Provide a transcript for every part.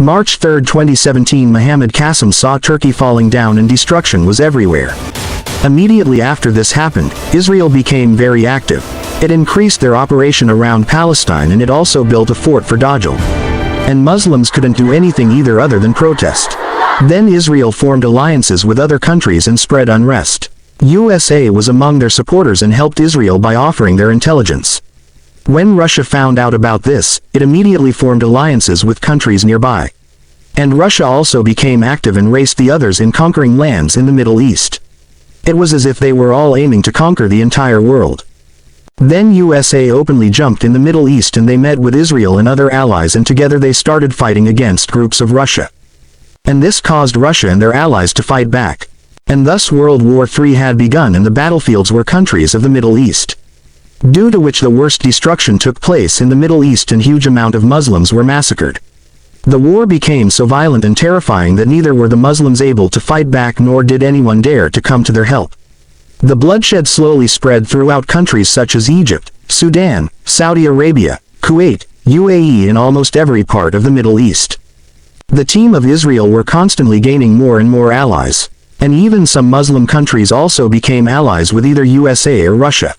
March 3, 2017, Mohammed Qasim saw Turkey falling down and destruction was everywhere. Immediately after this happened, Israel became very active. It increased their operation around Palestine, and it also built a fort for Dajjal. And Muslims couldn't do anything either other than protest. Then Israel formed alliances with other countries and spread unrest. USA was among their supporters and helped Israel by offering their intelligence. When Russia found out about this, it immediately formed alliances with countries nearby. And Russia also became active and raced the others in conquering lands in the Middle East. It was as if they were all aiming to conquer the entire world. Then USA openly jumped in the Middle East, and they met with Israel and other allies, and together they started fighting against groups of Russia. And this caused Russia and their allies to fight back. And thus World War III had begun, and the battlefields were countries of the Middle East. Due to which the worst destruction took place in the Middle East, and huge amount of Muslims were massacred. The war became so violent and terrifying that neither were the Muslims able to fight back, nor did anyone dare to come to their help. The bloodshed slowly spread throughout countries such as Egypt, Sudan, Saudi Arabia, Kuwait, UAE, and almost every part of the Middle East. The team of Israel were constantly gaining more and more allies, and even some Muslim countries also became allies with either USA or Russia.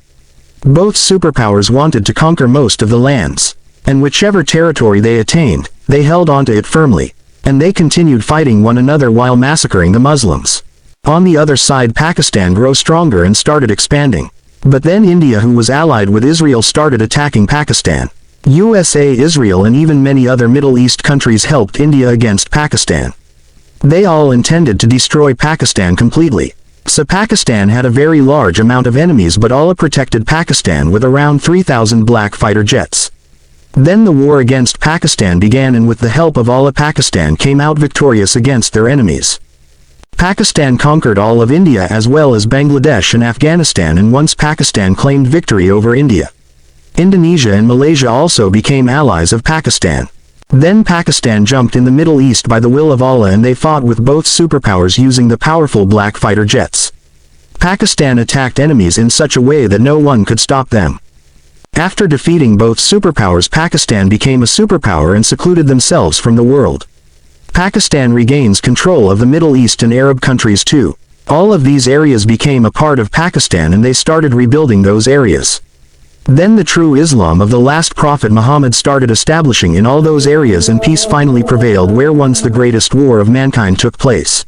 Both superpowers wanted to conquer most of the lands, and whichever territory they attained, they held onto it firmly, and they continued fighting one another while massacring the Muslims. On the other side, Pakistan grew stronger and started expanding. But then India, who was allied with Israel, started attacking Pakistan. USA, Israel, and even many other Middle East countries helped India against Pakistan. They all intended to destroy Pakistan completely. So Pakistan had a very large amount of enemies, but Allah protected Pakistan with around 3,000 black fighter jets. Then the war against Pakistan began, and with the help of Allah, Pakistan came out victorious against their enemies. Pakistan conquered all of India as well as Bangladesh and Afghanistan, and once Pakistan claimed victory over India, Indonesia and Malaysia also became allies of Pakistan. Then Pakistan jumped in the Middle East by the will of Allah, and they fought with both superpowers using the powerful black fighter jets. Pakistan attacked enemies in such a way that no one could stop them. After defeating both superpowers, Pakistan became a superpower and secluded themselves from the world. Pakistan regains control of the Middle East and Arab countries too. All of these areas became a part of Pakistan, and they started rebuilding those areas. Then the true Islam of the last Prophet Muhammad started establishing in all those areas, and peace finally prevailed where once the greatest war of mankind took place.